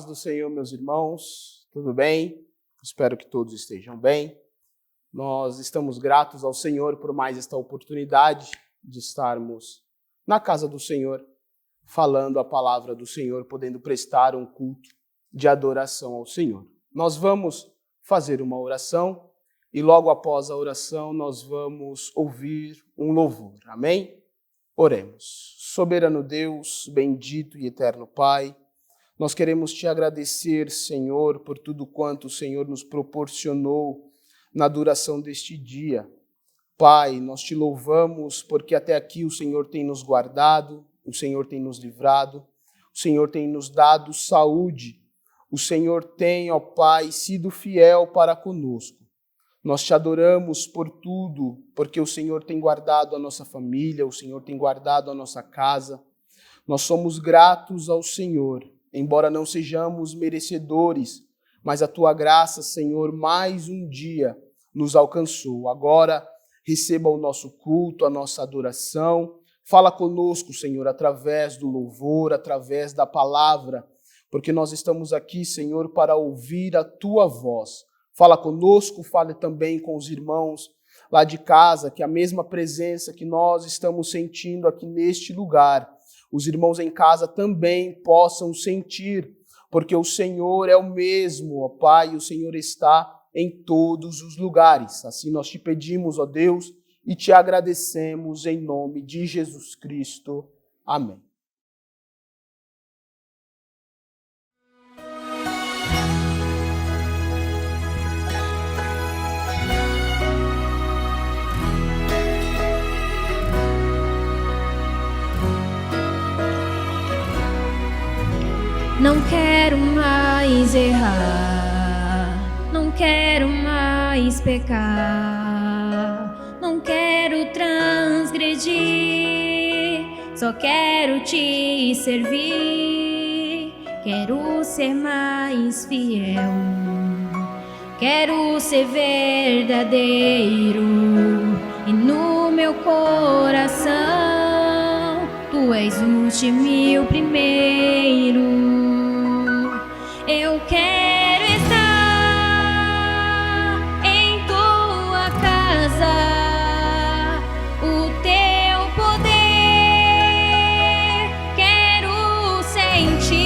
paz do Senhor, meus irmãos, tudo bem? Espero que todos estejam bem. Nós estamos gratos ao Senhor por mais esta oportunidade de estarmos na casa do Senhor, falando a palavra do Senhor, podendo prestar um culto de adoração ao Senhor. Nós vamos fazer uma oração e logo após a oração nós vamos ouvir um louvor. Amém? Oremos. Soberano Deus, bendito e eterno Pai, nós queremos te agradecer, Senhor, por tudo quanto o Senhor nos proporcionou na duração deste dia. Pai, nós te louvamos porque até aqui o Senhor tem nos guardado, o Senhor tem nos livrado, o Senhor tem nos dado saúde, o Senhor tem, ó Pai, sido fiel para conosco. Nós te adoramos por tudo, porque o Senhor tem guardado a nossa família, o Senhor tem guardado a nossa casa. Nós somos gratos ao Senhor, embora não sejamos merecedores, mas a tua graça, Senhor, mais um dia nos alcançou. Agora, receba o nosso culto, a nossa adoração. Fala conosco, Senhor, através do louvor, através da palavra, porque nós estamos aqui, Senhor, para ouvir a tua voz. Fala conosco, fale também com os irmãos lá de casa, que a mesma presença que nós estamos sentindo aqui neste lugar, os irmãos em casa também possam sentir, porque o Senhor é o mesmo, ó Pai, o Senhor está em todos os lugares. Assim nós te pedimos, ó Deus, e te agradecemos em nome de Jesus Cristo. Amém. Não quero mais errar, não quero mais pecar, não quero transgredir, só quero te servir. Quero ser mais fiel, quero ser verdadeiro, e no meu coração tu és o último e o primeiro. Eu quero estar em tua casa, o teu poder quero sentir.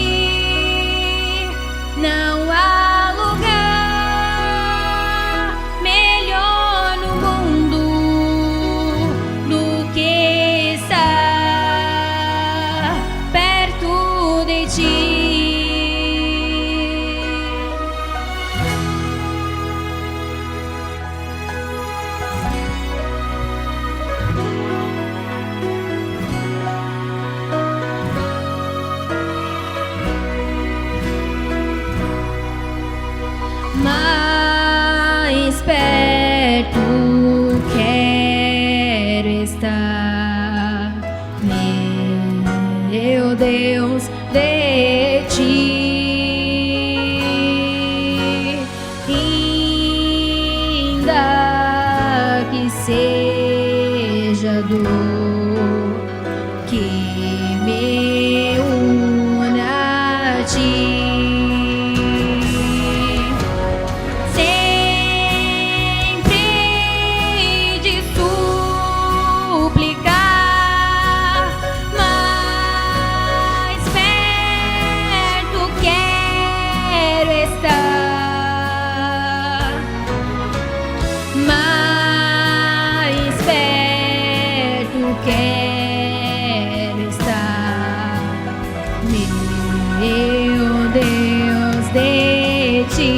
Não há lugar melhor no mundo do que estar perto de ti. Mais perto quero estar, meu Deus, de ti. Ainda que seja dor que me una a ti. Quero estar, meu Deus, de ti.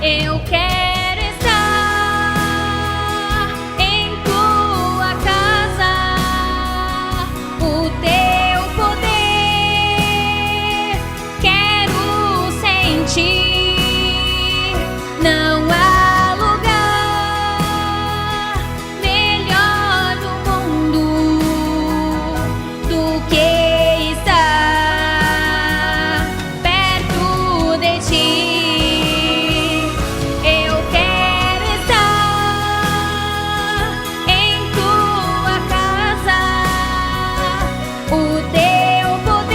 Eu quero estar em tua casa, o teu poder quero sentir. Não há lugar melhor no mundo do que estar perto de ti. Eu quero estar em tua casa, o teu poder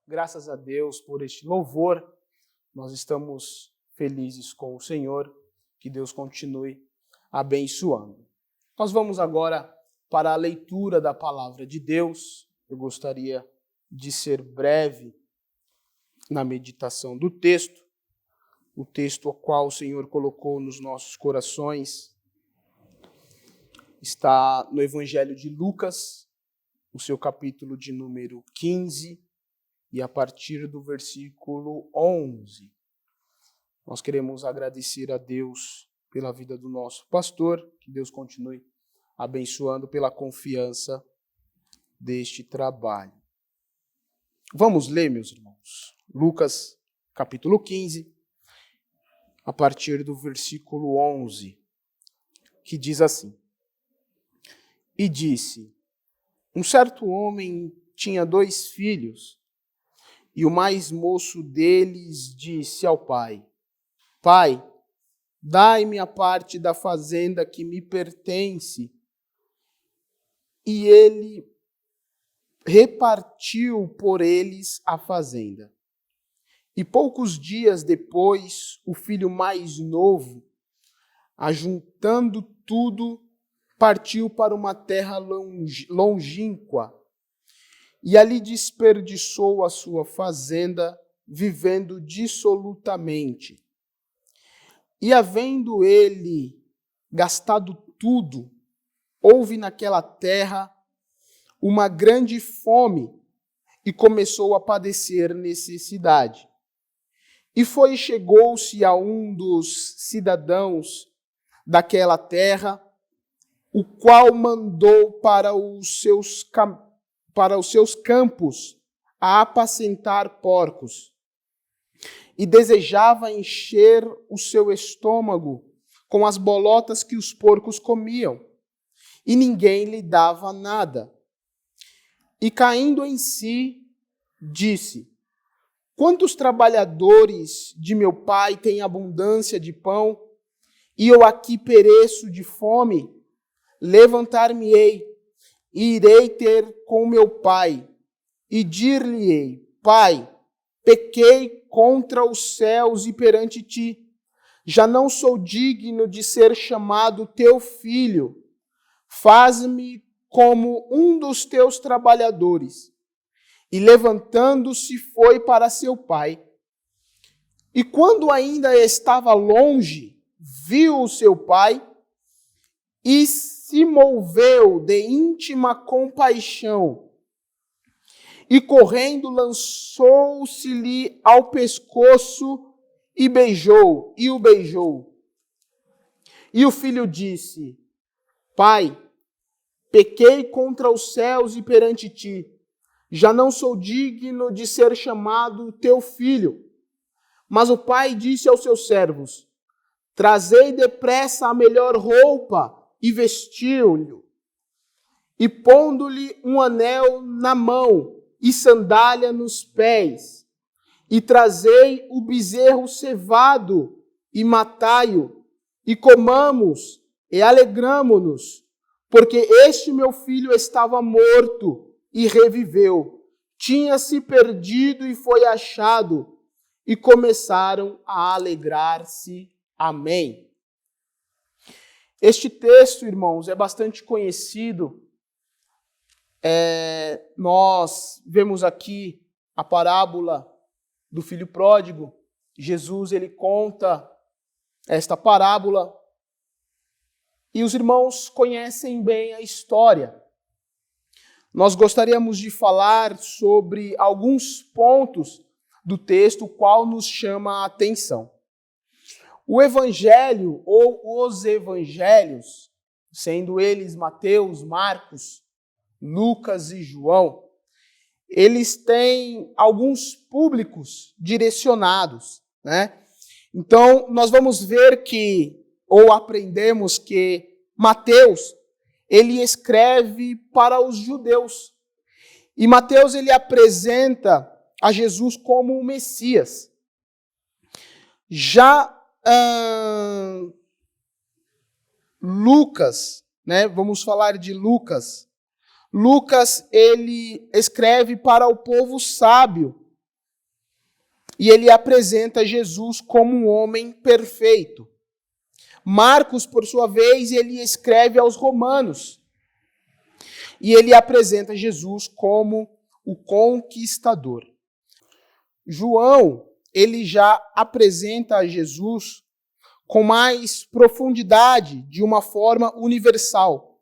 graças a Deus por este louvor. Nós estamos felizes com o Senhor. Que Deus continue abençoando. Nós vamos agora para a leitura da palavra de Deus. Eu gostaria de ser breve na meditação do texto. O texto ao qual o Senhor colocou nos nossos corações está no Evangelho de Lucas, o seu capítulo de número 15, e a partir do versículo 11. Nós queremos agradecer a Deus pela vida do nosso pastor, que Deus continue abençoando pela confiança deste trabalho. Vamos ler, meus irmãos, Lucas capítulo 15, a partir do versículo 11, que diz assim: E disse, um certo homem tinha 2 filhos, e o mais moço deles disse ao pai, Pai, dai-me a parte da fazenda que me pertence. E ele repartiu por eles a fazenda. E poucos dias depois, o filho mais novo, ajuntando tudo, partiu para uma terra longínqua e ali desperdiçou a sua fazenda, vivendo dissolutamente. E havendo ele gastado tudo, houve naquela terra uma grande fome e começou a padecer necessidade. E foi e chegou-se a um dos cidadãos daquela terra, o qual mandou para os seus campos a apacentar porcos, e desejava encher o seu estômago com as bolotas que os porcos comiam, e ninguém lhe dava nada. E caindo em si, disse, quantos trabalhadores de meu pai têm abundância de pão, e eu aqui pereço de fome? Levantar-me-ei, e irei ter com meu pai, e dir-lhe-ei, Pai, pequei contra os céus e perante ti, já não sou digno de ser chamado teu filho, faz-me como um dos teus trabalhadores. E levantando-se foi para seu pai. E quando ainda estava longe, viu o seu pai e se moveu de íntima compaixão. E correndo lançou-se-lhe ao pescoço e o beijou. E o filho disse, Pai, pequei contra os céus e perante ti, já não sou digno de ser chamado teu filho. Mas o pai disse aos seus servos, trazei depressa a melhor roupa e vestiu-lhe, e pondo-lhe um anel na mão e sandália nos pés, e trazei o bezerro cevado e matai-o, e comamos e alegramo-nos, porque este meu filho estava morto e reviveu, tinha se perdido e foi achado, e começaram a alegrar-se. Amém. Este texto, irmãos, é bastante conhecido. Nós vemos aqui a parábola do filho pródigo. Jesus, ele conta esta parábola e os irmãos conhecem bem a história. Nós gostaríamos de falar sobre alguns pontos do texto, o qual nos chama a atenção. O evangelho ou os evangelhos, sendo eles Mateus, Marcos, Lucas e João, eles têm alguns públicos direcionados, né? Então, nós vamos ver ou aprendemos que Mateus, ele escreve para os judeus. E Mateus, ele apresenta a Jesus como o Messias. Já Lucas, né? Vamos falar de Lucas. Lucas, ele escreve para o povo sábio, e ele apresenta Jesus como um homem perfeito. Marcos, por sua vez, ele escreve aos Romanos, e ele apresenta Jesus como o conquistador. João, ele já apresenta Jesus com mais profundidade, de uma forma universal,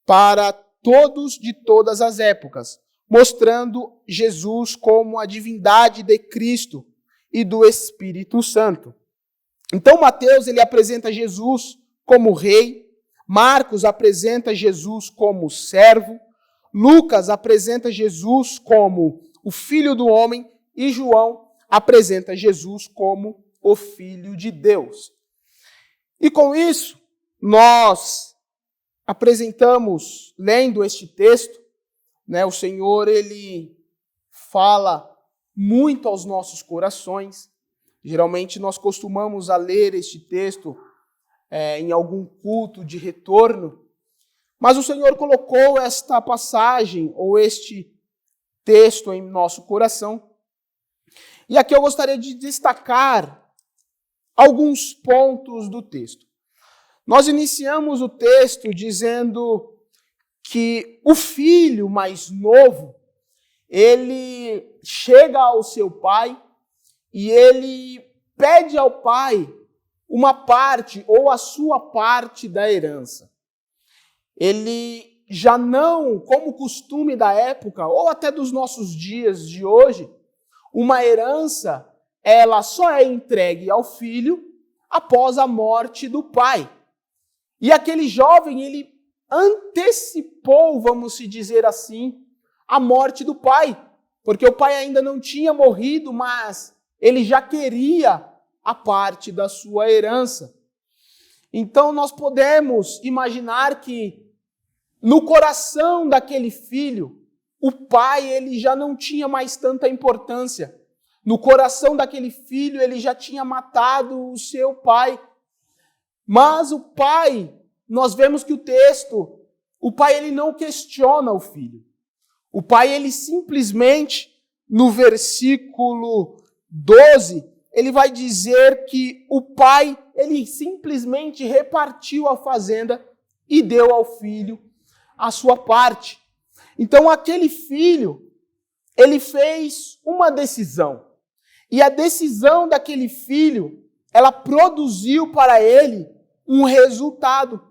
para todos de todas as épocas, mostrando Jesus como a divindade de Cristo e do Espírito Santo. Então Mateus, ele apresenta Jesus como rei, Marcos apresenta Jesus como servo, Lucas apresenta Jesus como o Filho do Homem e João apresenta Jesus como o Filho de Deus. E com isso, nós apresentamos, lendo este texto, o Senhor, ele fala muito aos nossos corações. Geralmente nós costumamos a ler este texto em algum culto de retorno, mas o Senhor colocou esta passagem ou este texto em nosso coração. E aqui eu gostaria de destacar alguns pontos do texto. Nós iniciamos o texto dizendo que o filho mais novo, ele chega ao seu pai e ele pede ao pai uma parte ou a sua parte da herança. Ele já não, como costume da época, ou até dos nossos dias de hoje, uma herança, ela só é entregue ao filho após a morte do pai. E aquele jovem, ele antecipou, vamos se dizer assim, a morte do pai, porque o pai ainda não tinha morrido, mas ele já queria a parte da sua herança. Então nós podemos imaginar que no coração daquele filho, o pai, ele já não tinha mais tanta importância. No coração daquele filho, ele já tinha matado o seu pai. Mas o pai, nós vemos que o pai, ele não questiona o filho. O pai, ele simplesmente, no versículo 12, ele vai dizer que o pai, ele simplesmente repartiu a fazenda e deu ao filho a sua parte. Então aquele filho, ele fez uma decisão. E a decisão daquele filho, ela produziu para ele um resultado.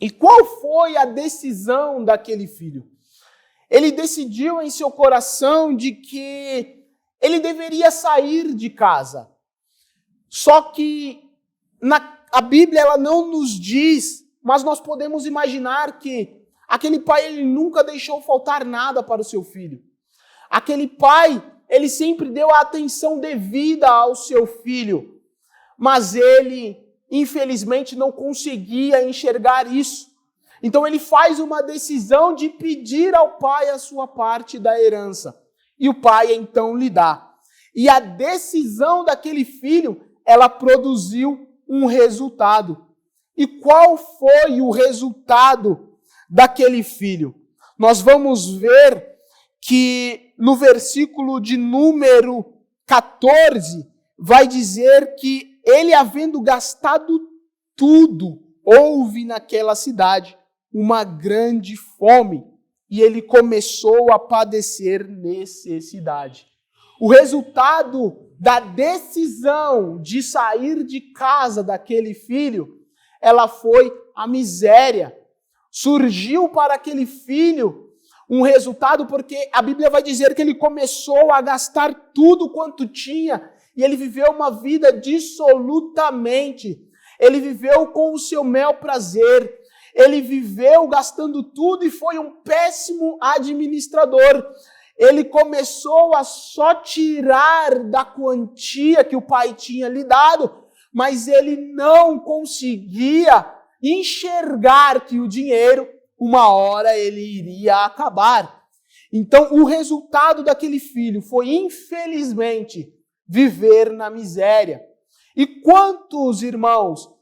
E qual foi a decisão daquele filho? Ele decidiu em seu coração de que ele deveria sair de casa. Só que a Bíblia, ela não nos diz, mas nós podemos imaginar que aquele pai, ele nunca deixou faltar nada para o seu filho. Aquele pai, ele sempre deu a atenção devida ao seu filho. Mas ele, infelizmente, não conseguia enxergar isso. Então ele faz uma decisão de pedir ao pai a sua parte da herança. E o pai, então, lhe dá. E a decisão daquele filho, ela produziu um resultado. E qual foi o resultado daquele filho? Nós vamos ver que no versículo de número 14, vai dizer que ele, havendo gastado tudo, houve naquela cidade uma grande fome e ele começou a padecer necessidade. O resultado da decisão de sair de casa daquele filho, ela foi a miséria. Surgiu para aquele filho um resultado, porque a Bíblia vai dizer que ele começou a gastar tudo quanto tinha e ele viveu uma vida dissolutamente. Ele viveu com o seu bel prazer. Ele viveu gastando tudo e foi um péssimo administrador. Ele começou a só tirar da quantia que o pai tinha lhe dado, mas ele não conseguia enxergar que o dinheiro, uma hora ele iria acabar. Então, o resultado daquele filho foi, infelizmente, viver na miséria. E quantos irmãos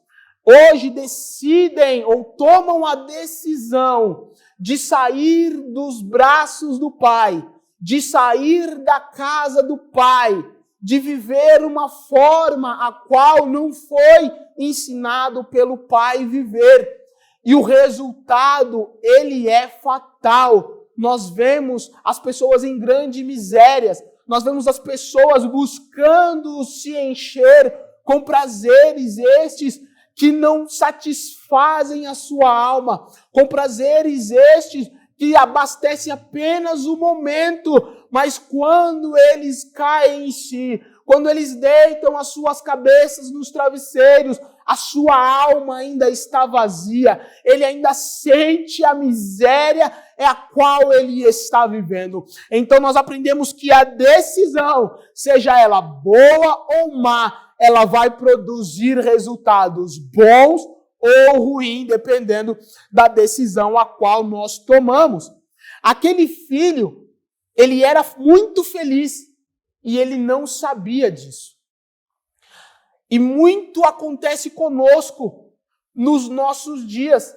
hoje decidem ou tomam a decisão de sair dos braços do pai, de sair da casa do pai de viver uma forma a qual não foi ensinado pelo pai viver. E o resultado, ele é fatal. Nós vemos as pessoas em grandes misérias, nós vemos as pessoas buscando se encher com prazeres estes que não satisfazem a sua alma, com prazeres estes que abastecem apenas o momento, mas quando eles caem em si, quando eles deitam as suas cabeças nos travesseiros, a sua alma ainda está vazia, ele ainda sente a miséria a qual ele está vivendo. Então nós aprendemos que a decisão, seja ela boa ou má, ela vai produzir resultados bons ou ruins, dependendo da decisão a qual nós tomamos. Aquele filho, ele era muito feliz e ele não sabia disso. E muito acontece conosco nos nossos dias.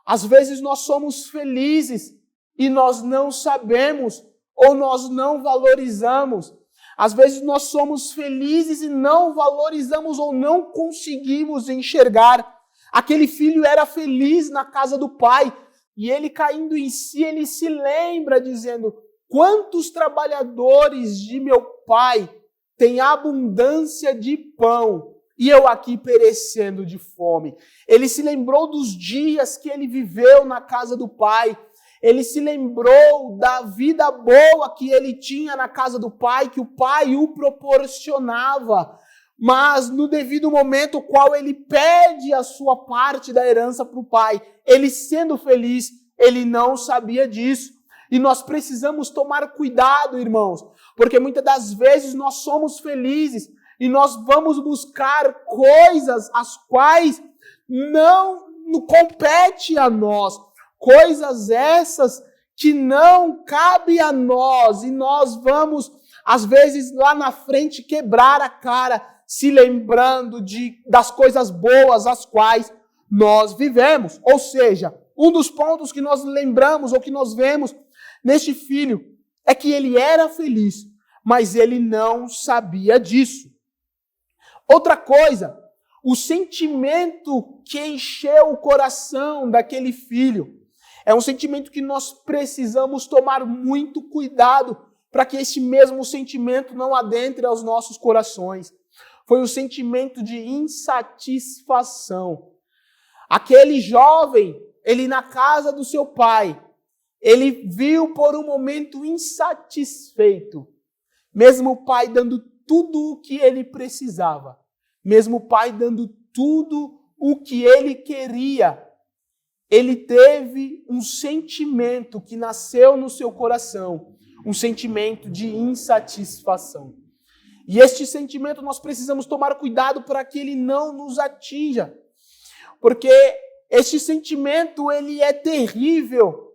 Às vezes nós somos felizes e nós não sabemos ou nós não valorizamos. Às vezes nós somos felizes e não valorizamos ou não conseguimos enxergar. Aquele filho era feliz na casa do pai e ele caindo em si, ele se lembra dizendo: quantos trabalhadores de meu pai têm abundância de pão e eu aqui perecendo de fome. Ele se lembrou dos dias que ele viveu na casa do pai. Ele se lembrou da vida boa que ele tinha na casa do pai, que o pai o proporcionava. Mas no devido momento qual ele pede a sua parte da herança para o pai, ele sendo feliz, ele não sabia disso. E nós precisamos tomar cuidado, irmãos, porque muitas das vezes nós somos felizes e nós vamos buscar coisas as quais não compete a nós. Coisas essas que não cabem a nós e nós vamos, às vezes, lá na frente quebrar a cara, se lembrando das coisas boas as quais nós vivemos. Ou seja, um dos pontos que nós lembramos ou que nós vemos neste filho é que ele era feliz, mas ele não sabia disso. Outra coisa, o sentimento que encheu o coração daquele filho é um sentimento que nós precisamos tomar muito cuidado para que esse mesmo sentimento não adentre aos nossos corações. Foi o sentimento de insatisfação. Aquele jovem, ele na casa do seu pai, ele viu por um momento insatisfeito, mesmo o pai dando tudo o que ele precisava, mesmo o pai dando tudo o que ele queria, ele teve um sentimento que nasceu no seu coração, um sentimento de insatisfação. E este sentimento nós precisamos tomar cuidado para que ele não nos atinja, porque este sentimento ele é terrível.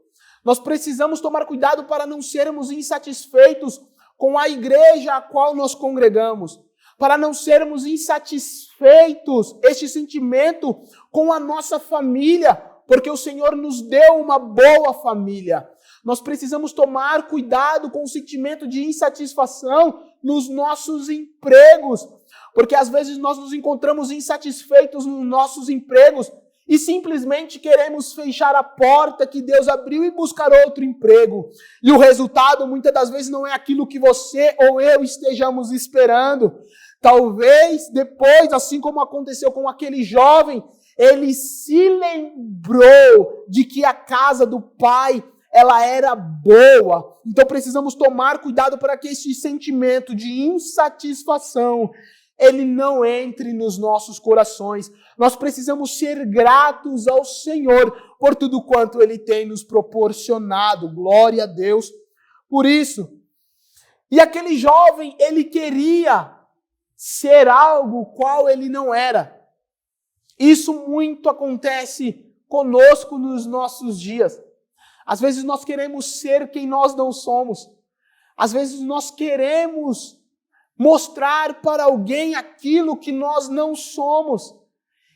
Nós precisamos tomar cuidado para não sermos insatisfeitos com a igreja a qual nós congregamos, para não sermos insatisfeitos, este sentimento, com a nossa família, porque o Senhor nos deu uma boa família. Nós precisamos tomar cuidado com o sentimento de insatisfação nos nossos empregos, porque às vezes nós nos encontramos insatisfeitos nos nossos empregos e simplesmente queremos fechar a porta que Deus abriu e buscar outro emprego. E o resultado muitas das vezes não é aquilo que você ou eu estejamos esperando. Talvez depois, assim como aconteceu com aquele jovem, ele se lembrou de que a casa do pai, ela era boa. Então precisamos tomar cuidado para que esse sentimento de insatisfação, ele não entre nos nossos corações. Nós precisamos ser gratos ao Senhor por tudo quanto Ele tem nos proporcionado. Glória a Deus por isso. E aquele jovem, ele queria ser algo qual ele não era. Isso muito acontece conosco nos nossos dias. Às vezes nós queremos ser quem nós não somos. Às vezes nós queremos mostrar para alguém aquilo que nós não somos.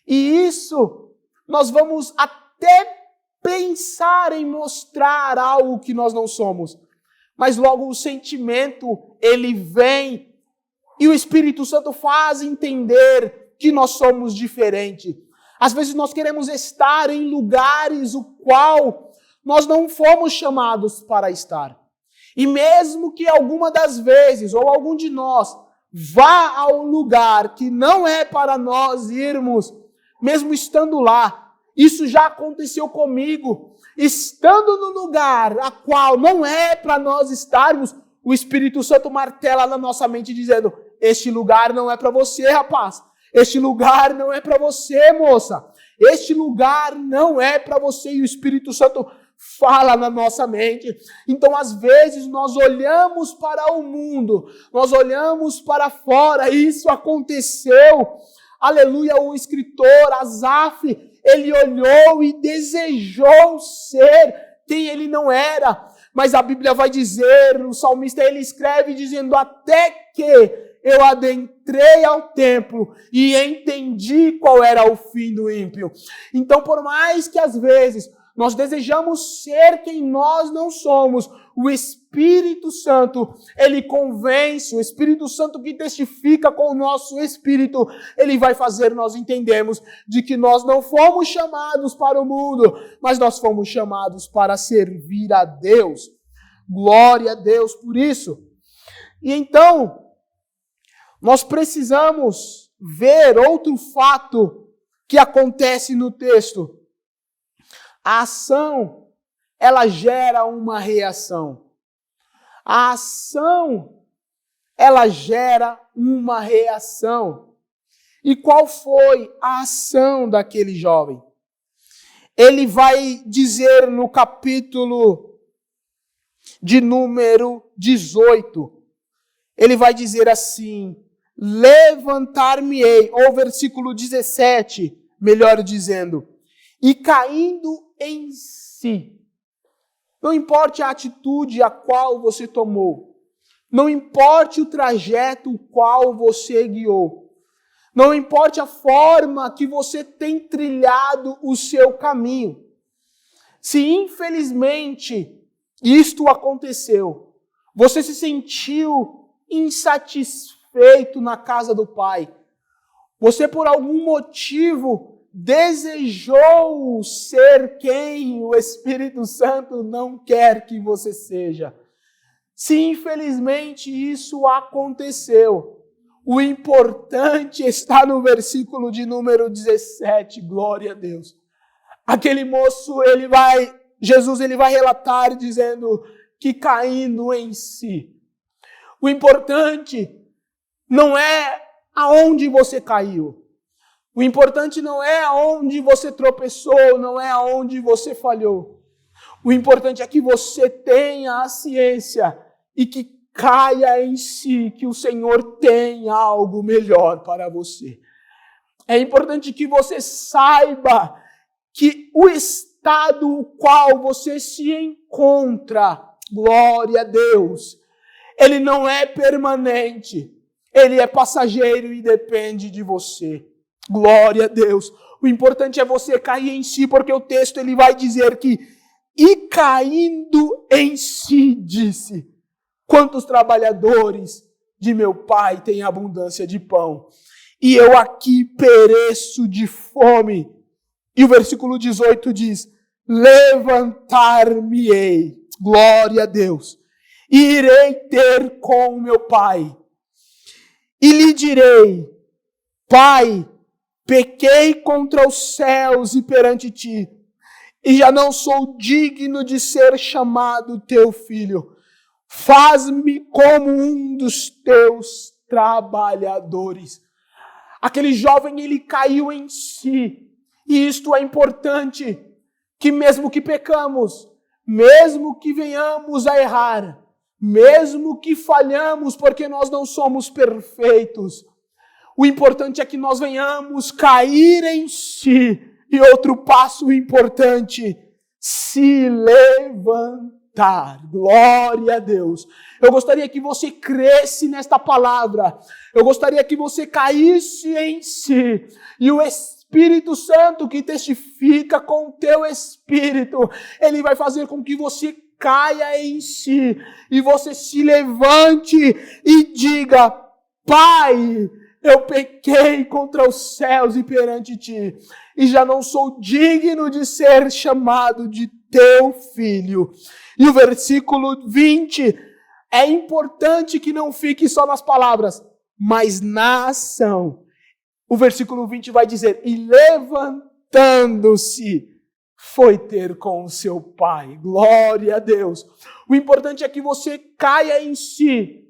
E isso, nós vamos até pensar em mostrar algo que nós não somos. Mas logo o sentimento, ele vem E o Espírito Santo faz entender que nós somos diferentes. Às vezes nós queremos estar em lugares o qual nós não fomos chamados para estar. E mesmo que alguma das vezes, ou algum de nós, vá ao lugar que não é para nós irmos, mesmo estando lá, isso já aconteceu comigo. Estando no lugar a qual não é para nós estarmos, o Espírito Santo martela na nossa mente dizendo: este lugar não é para você, rapaz. Este lugar não é para você, moça. Este lugar não é para você. E o Espírito Santo fala na nossa mente. Então, às vezes, nós olhamos para o mundo, nós olhamos para fora. Isso aconteceu. Aleluia, o escritor Asaf, ele olhou e desejou ser quem ele não era. Mas a Bíblia vai dizer, o salmista, ele escreve dizendo: até que eu adentrei ao templo e entendi qual era o fim do ímpio. Então, por mais que às vezes nós desejamos ser quem nós não somos, o Espírito Santo, ele convence, o Espírito Santo que testifica com o nosso espírito, ele vai fazer nós entendermos de que nós não fomos chamados para o mundo, mas nós fomos chamados para servir a Deus. Glória a Deus por isso. E então, nós precisamos ver outro fato que acontece no texto. A ação, ela gera uma reação. A ação, ela gera uma reação. E qual foi a ação daquele jovem? Ele vai dizer no capítulo de número 18, ele vai dizer assim: levantar-me-ei, ou versículo 17, melhor dizendo, e caindo em si. Não importa a atitude a qual você tomou, não importa o trajeto o qual você guiou, não importa a forma que você tem trilhado o seu caminho. Se infelizmente isto aconteceu, você se sentiu insatisfeito na casa do Pai, você por algum motivo desejou ser quem o Espírito Santo não quer que você seja. Se infelizmente isso aconteceu, o importante está no versículo de número 17, glória a Deus. Aquele moço, Jesus vai relatar dizendo que caindo em si. O importante não é aonde você caiu. O importante não é aonde você tropeçou, não é aonde você falhou. O importante é que você tenha a ciência e que caia em si, que o Senhor tem algo melhor para você. É importante que você saiba que o estado no qual você se encontra, glória a Deus, ele não é permanente, ele é passageiro e depende de você. Glória a Deus. O importante é você cair em si, porque o texto ele vai dizer que, e caindo em si, disse, quantos trabalhadores de meu pai têm abundância de pão, e eu aqui pereço de fome. E o versículo 18 diz, levantar-me-ei, glória a Deus, e irei ter com meu pai, e lhe direi, Pai, pequei contra os céus e perante ti, e já não sou digno de ser chamado teu filho. Faz-me como um dos teus trabalhadores. Aquele jovem, ele caiu em si. E isto é importante, que mesmo que pecamos, mesmo que venhamos a errar, mesmo que falhamos, porque nós não somos perfeitos, o importante é que nós venhamos cair em si. E outro passo importante, se levantar. Glória a Deus. Eu gostaria que você cresce nesta palavra. Eu gostaria que você caísse em si. E o Espírito Santo que testifica com o teu espírito, ele vai fazer com que você caia em si. E você se levante e diga, Pai, eu pequei contra os céus e perante ti, e já não sou digno de ser chamado de teu filho. E o versículo 20, é importante que não fique só nas palavras, mas na ação. O versículo 20 vai dizer, e levantando-se, foi ter com o seu pai. Glória a Deus. O importante é que você caia em si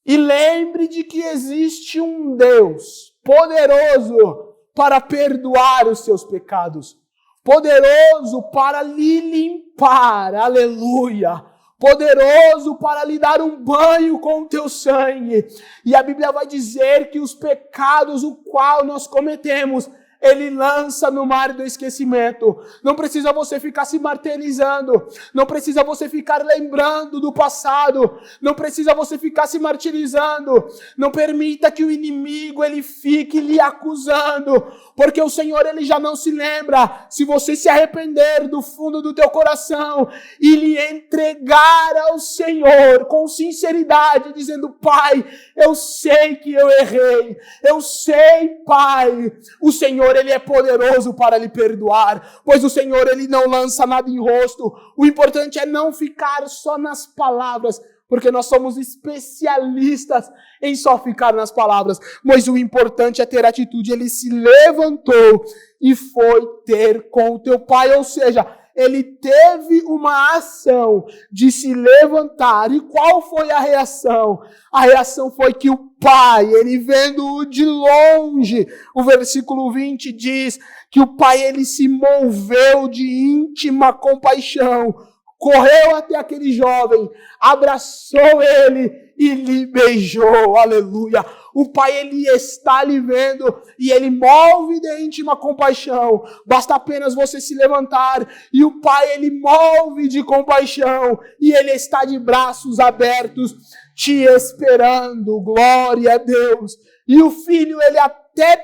e lembre de que existe um Deus poderoso para perdoar os seus pecados, poderoso para lhe limpar, aleluia, poderoso para lhe dar um banho com o teu sangue. E a Bíblia vai dizer que os pecados o qual nós cometemos, Ele lança no mar do esquecimento. Não precisa você ficar se martirizando. Não precisa você ficar lembrando do passado. Não precisa você ficar se martirizando. Não permita que o inimigo ele fique lhe acusando. Porque o Senhor ele já não se lembra. Se você se arrepender do fundo do teu coração e lhe entregar ao Senhor com sinceridade, dizendo, Pai, eu sei que eu errei. Eu sei, Pai. O Senhor ele é poderoso para lhe perdoar, pois o Senhor ele não lança nada em rosto. O importante é não ficar só nas palavras, porque nós somos especialistas em só ficar nas palavras, mas o importante é ter atitude. Ele se levantou e foi ter com o teu pai, ou seja, ele teve uma ação de se levantar. E qual foi a reação? A reação foi que o pai, ele vendo-o de longe, o versículo 20 diz que o pai ele se moveu de íntima compaixão, correu até aquele jovem, abraçou ele e lhe beijou, aleluia. O pai ele está lhe vendo e ele move de íntima compaixão. Basta apenas você se levantar e o pai ele move de compaixão e ele está de braços abertos te esperando. Glória a Deus. E o filho ele até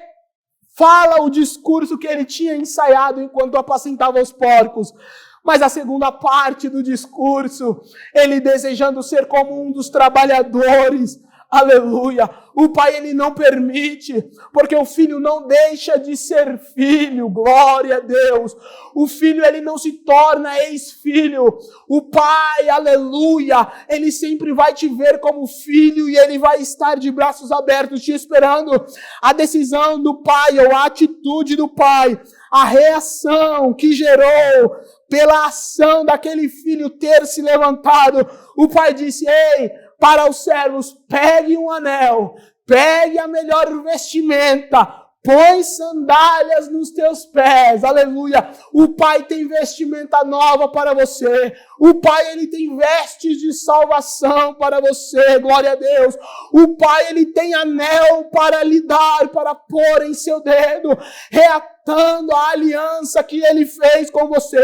fala o discurso que ele tinha ensaiado enquanto apacentava os porcos. Mas a segunda parte do discurso, ele desejando ser como um dos trabalhadores, aleluia. O pai ele não permite, porque o filho não deixa de ser filho, glória a Deus. O filho ele não se torna ex-filho. O pai, aleluia, ele sempre vai te ver como filho e ele vai estar de braços abertos te esperando. A decisão do pai ou a atitude do pai, a reação que gerou pela ação daquele filho ter se levantado, o pai disse, ei, para os servos, pegue um anel, pegue a melhor vestimenta, põe sandálias nos teus pés, aleluia. O pai tem vestimenta nova para você, o pai ele tem vestes de salvação para você, glória a Deus. O pai ele tem anel para lhe dar, para pôr em seu dedo, reatando a aliança que ele fez com você.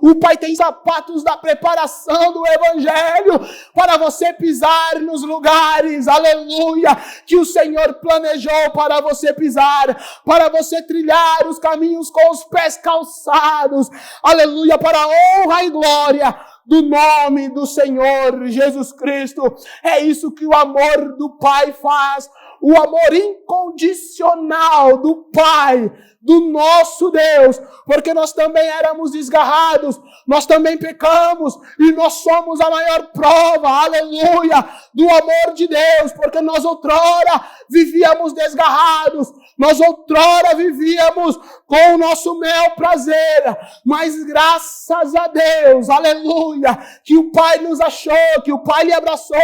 O pai tem sapatos da preparação do evangelho para você pisar nos lugares, aleluia, que o Senhor planejou para você pisar, para você trilhar os caminhos com os pés calçados, aleluia, para a honra e glória do nome do Senhor Jesus Cristo. É isso que o amor do Pai faz, o amor incondicional do Pai, do nosso Deus, porque nós também éramos desgarrados, nós também pecamos, e nós somos a maior prova, aleluia, do amor de Deus, porque nós outrora vivíamos desgarrados, nós outrora vivíamos com o nosso mel prazer, mas graças a Deus, aleluia, que o Pai nos achou, que o Pai lhe abraçou,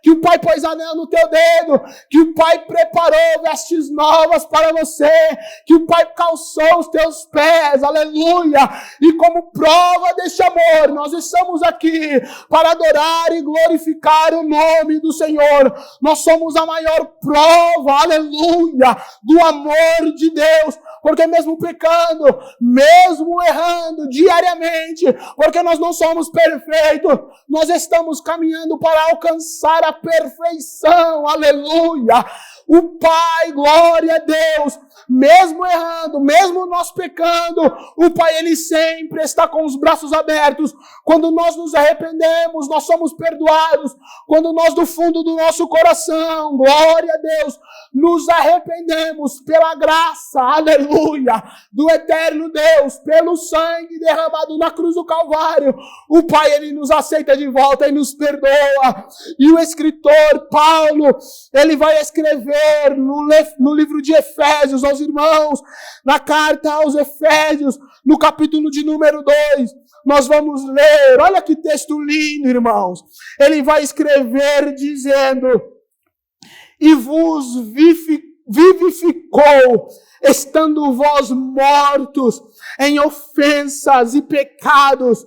que o Pai pôs anel no teu dedo, que o Pai preparou vestes novas para você, que o Pai calçou os teus pés, aleluia, e como prova deste amor, nós estamos aqui para adorar e glorificar o nome do Senhor. Nós somos a maior prova, aleluia, do amor de Deus, porque mesmo pecando, mesmo errando diariamente, porque nós não somos perfeitos, nós estamos caminhando para alcançar a perfeição, aleluia. O Pai, glória a Deus, mesmo errando, mesmo nós pecando, o Pai, Ele sempre está com os braços abertos. Quando nós nos arrependemos, nós somos perdoados. Quando nós, do fundo do nosso coração, glória a Deus, nos arrependemos pela graça, aleluia, do eterno Deus, pelo sangue derramado na cruz do Calvário, o Pai, Ele nos aceita de volta e nos perdoa. E o escritor Paulo, ele vai escrever no livro de Efésios aos irmãos, na carta aos Efésios, no capítulo de número 2, nós vamos ler, olha que texto lindo, irmãos. Ele vai escrever dizendo: e vos vivificou, estando vós mortos em ofensas e pecados,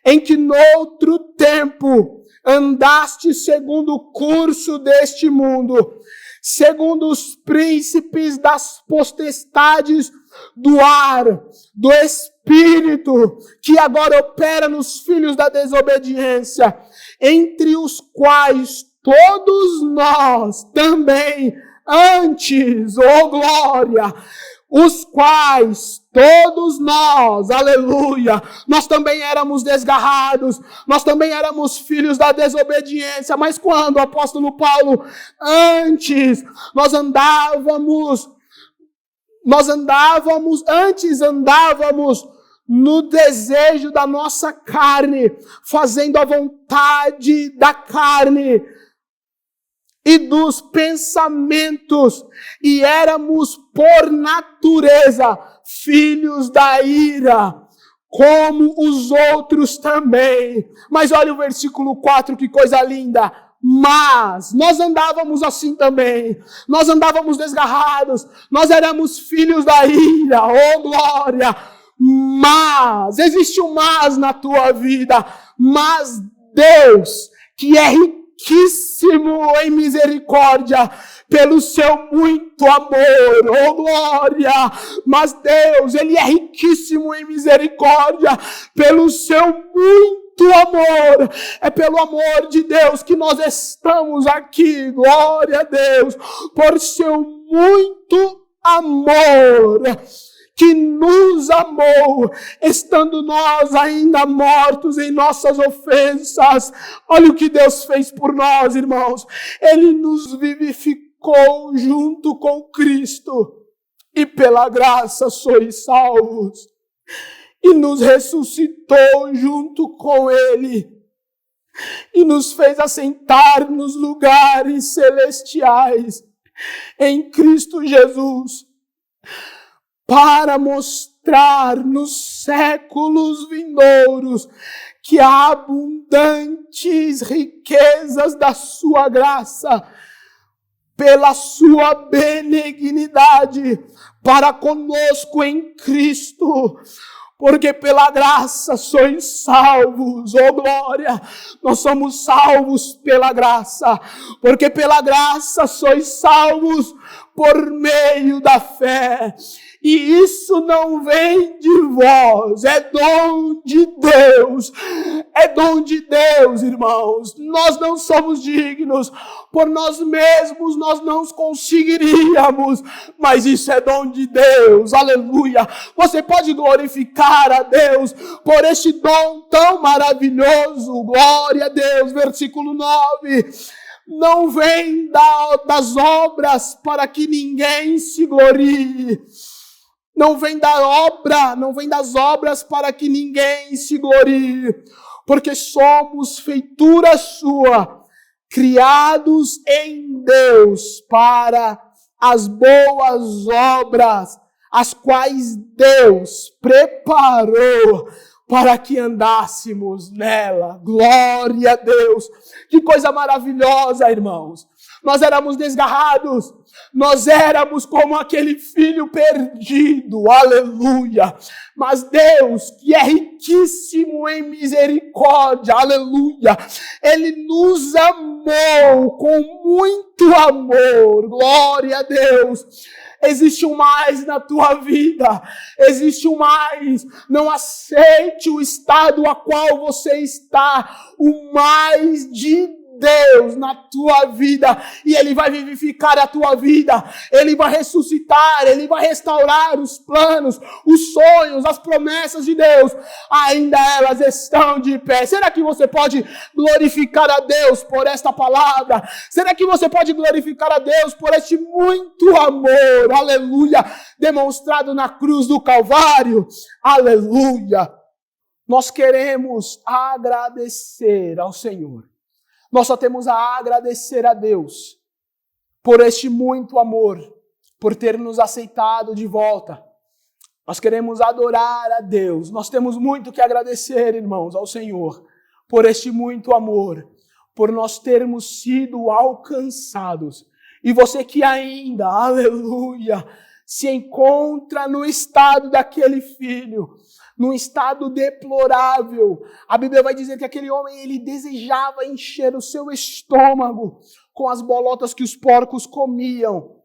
em que noutro tempo andaste segundo o curso deste mundo, segundo os príncipes das potestades do ar, do Espírito, que agora opera nos filhos da desobediência, entre os quais todos nós também antes, glória, os quais todos nós, aleluia, nós também éramos desgarrados, nós também éramos filhos da desobediência. Mas quando o apóstolo Paulo, antes andávamos no desejo da nossa carne, fazendo a vontade da carne e dos pensamentos, e éramos por natureza filhos da ira, como os outros também. Mas olha o versículo 4, que coisa linda. Mas nós andávamos assim também, nós andávamos desgarrados, nós éramos filhos da ira, glória. Mas, existe um mas na tua vida, mas Deus, que é riquíssimo em misericórdia, pelo seu muito amor, glória. Mas Deus, Ele é riquíssimo em misericórdia, pelo seu muito amor. É pelo amor de Deus que nós estamos aqui, glória a Deus, por seu muito amor, que nos amou, estando nós ainda mortos em nossas ofensas. Olha o que Deus fez por nós, irmãos. Ele nos vivificou junto com Cristo, e pela graça sois salvos, e nos ressuscitou junto com Ele, e nos fez assentar nos lugares celestiais, em Cristo Jesus, para mostrar nos séculos vindouros que há abundantes riquezas da sua graça, pela sua benignidade para conosco em Cristo. Porque pela graça sois salvos, glória. Nós somos salvos pela graça, porque pela graça sois salvos por meio da fé. E isso não vem de vós, é dom de Deus. É dom de Deus, irmãos. Nós não somos dignos, por nós mesmos nós não conseguiríamos, mas isso é dom de Deus, aleluia. Você pode glorificar a Deus por este dom tão maravilhoso, glória a Deus. Versículo 9. Não vem das obras para que ninguém se glorie. Não vem das obras para que ninguém se glorie, porque somos feitura sua, criados em Deus para as boas obras, as quais Deus preparou para que andássemos nela. Glória a Deus. Que coisa maravilhosa, irmãos. Nós éramos desgarrados, nós éramos como aquele filho perdido, aleluia. Mas Deus, que é riquíssimo em misericórdia, aleluia, Ele nos amou com muito amor, glória a Deus. Existe um mais na tua vida, existe um mais. Não aceite o estado a qual você está, o mais de Deus na tua vida e Ele vai vivificar a tua vida. Ele vai ressuscitar, Ele vai restaurar os planos, os sonhos, as promessas de Deus. Ainda elas estão de pé. Será que você pode glorificar a Deus por esta palavra? Será que você pode glorificar a Deus por este muito amor, aleluia, demonstrado na cruz do Calvário? Aleluia! Nós queremos agradecer ao Senhor. Nós só temos a agradecer a Deus por este muito amor, por ter nos aceitado de volta. Nós queremos adorar a Deus. Nós temos muito que agradecer, irmãos, ao Senhor, por este muito amor, por nós termos sido alcançados. E você que ainda, aleluia, se encontra no estado daquele filho, num estado deplorável. A Bíblia vai dizer que aquele homem, ele desejava encher o seu estômago com as bolotas que os porcos comiam.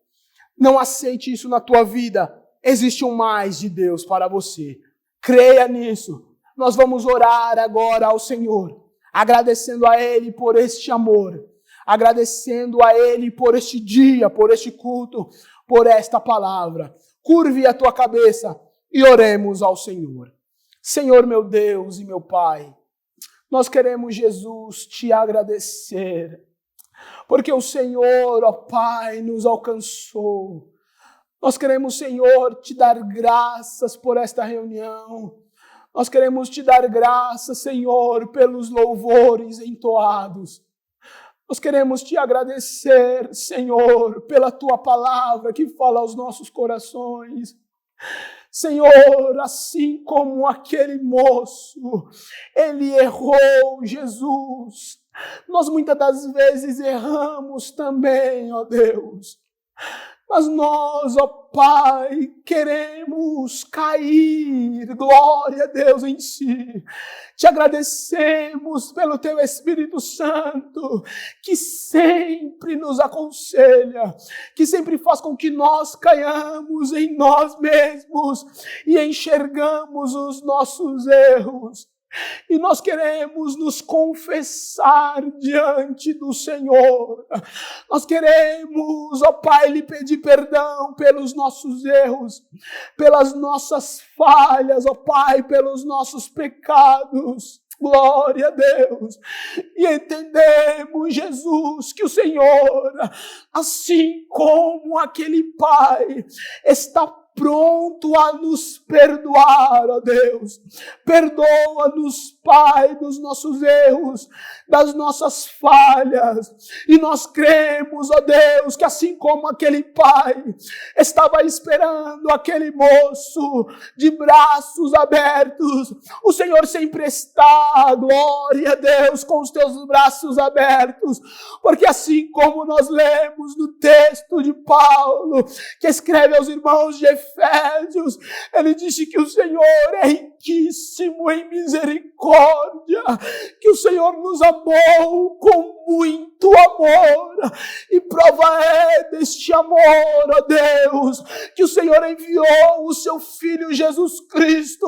Não aceite isso na tua vida. Existe um mais de Deus para você. Creia nisso. Nós vamos orar agora ao Senhor, agradecendo a Ele por este amor, agradecendo a Ele por este dia, por este culto, por esta palavra. Curve a tua cabeça e oremos ao Senhor. Senhor, meu Deus e meu Pai, nós queremos, Jesus, te agradecer, porque o Senhor, ó Pai, nos alcançou. Nós queremos, Senhor, te dar graças por esta reunião. Nós queremos te dar graças, Senhor, pelos louvores entoados. Nós queremos te agradecer, Senhor, pela tua palavra que fala aos nossos corações. Senhor, assim como aquele moço, ele errou, Jesus. Nós muitas das vezes erramos também, ó Deus. Mas nós, ó Pai, queremos cair, glória a Deus em si. Te agradecemos pelo Teu Espírito Santo, que sempre nos aconselha, que sempre faz com que nós caiamos em nós mesmos e enxergamos os nossos erros. E nós queremos nos confessar diante do Senhor. Nós queremos, ó Pai, lhe pedir perdão pelos nossos erros, pelas nossas falhas, ó Pai, pelos nossos pecados. Glória a Deus. E entendemos, Jesus, que o Senhor, assim como aquele Pai, está pronto a nos perdoar, ó Deus. Perdoa-nos, Pai, dos nossos erros, das nossas falhas. E nós cremos, ó Deus, que assim como aquele Pai estava esperando aquele moço de braços abertos, o Senhor sempre está, glória a Deus, com os teus braços abertos. Porque assim como nós lemos no texto de Paulo, que escreve aos irmãos de Efésios, ele disse que o Senhor é riquíssimo em misericórdia, que o Senhor nos amou com muito amor, e prova é deste amor, ó Deus, que o Senhor enviou o seu Filho Jesus Cristo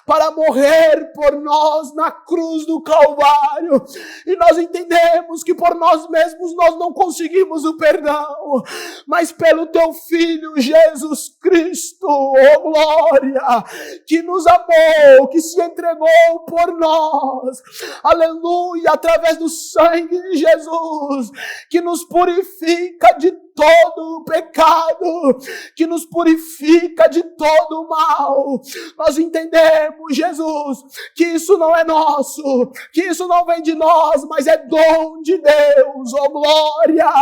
para morrer por nós na cruz do Calvário. E nós entendemos que por nós mesmos nós não conseguimos o perdão, mas pelo teu Filho Jesus Cristo, ó glória, que nos amou, que se entregou por nós, aleluia, através do sangue de Jesus, que nos purifica de todo o pecado, que nos purifica de todo o mal. Nós entendemos, Jesus, que isso não é nosso, que isso não vem de nós, mas é dom de Deus, ó glória,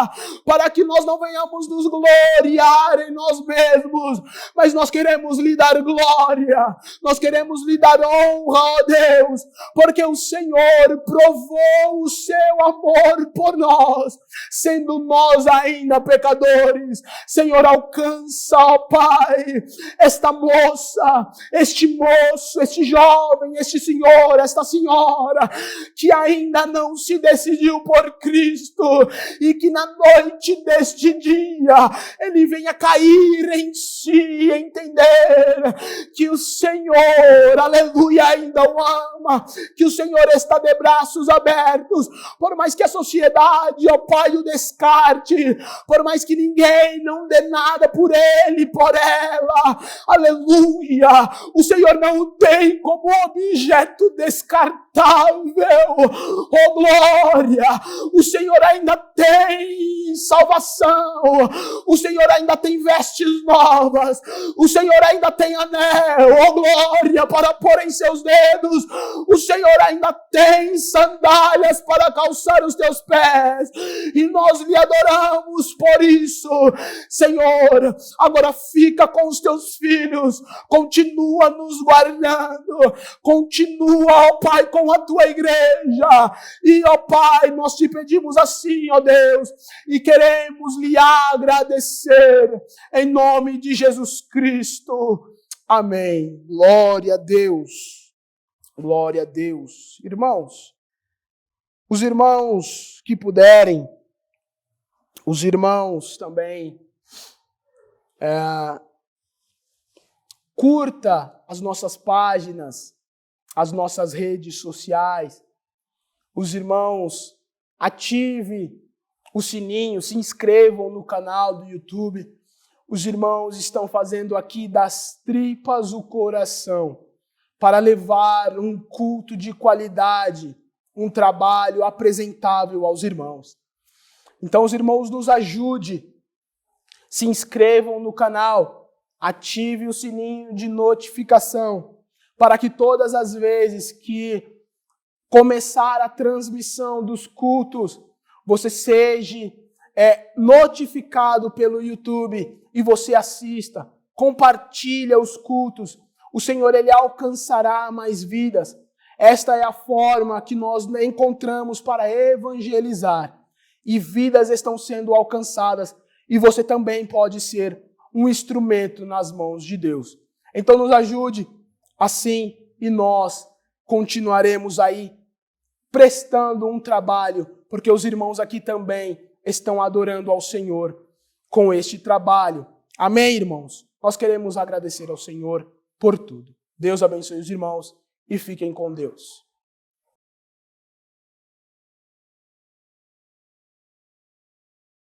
para que nós não venhamos nos gloriar em nós mesmos, mas nós queremos lhe dar glória, nós queremos lhe dar honra, ó Deus, porque o Senhor provou o seu amor por nós, sendo nós ainda pecadores. Senhor, alcança, ó Pai, esta moça, este moço, este jovem, este senhor, esta senhora, que ainda não se decidiu por Cristo, e que na noite deste dia, ele venha cair em si e entender que o Senhor, aleluia, ainda o ama, alma, que o Senhor está de braços abertos, por mais que a sociedade, ó Pai, o descarte, por mais que ninguém não dê nada por ele, por ela, aleluia, o Senhor não o tem como objeto descartável, oh glória, o Senhor ainda tem salvação, o Senhor ainda tem vestes novas, o Senhor ainda tem anel, oh glória, para pôr em seus dedos, o Senhor ainda tem sandálias para calçar os teus pés, e nós lhe adoramos por isso, Senhor. Agora fica com os teus filhos, continua nos guardando, continua, ó Pai, com a tua igreja, e ó Pai, nós te pedimos assim, ó Deus, e queremos lhe agradecer, em nome de Jesus Cristo, amém. Glória a Deus, glória a Deus. Irmãos, os irmãos que puderem, os irmãos também, curta as nossas páginas, as nossas redes sociais, os irmãos ative o sininho, se inscrevam no canal do YouTube. Os irmãos estão fazendo aqui das tripas o coração para levar um culto de qualidade, um trabalho apresentável aos irmãos. Então os irmãos nos ajudem, se inscrevam no canal, ative o sininho de notificação, para que todas as vezes que começar a transmissão dos cultos, você seja notificado pelo YouTube e você assista, compartilha os cultos. O Senhor, Ele alcançará mais vidas. Esta é a forma que nós encontramos para evangelizar. E vidas estão sendo alcançadas. E você também pode ser um instrumento nas mãos de Deus. Então nos ajude assim e nós continuaremos aí prestando um trabalho, porque os irmãos aqui também estão adorando ao Senhor com este trabalho. Amém, irmãos? Nós queremos agradecer ao Senhor por tudo. Deus abençoe os irmãos e fiquem com Deus.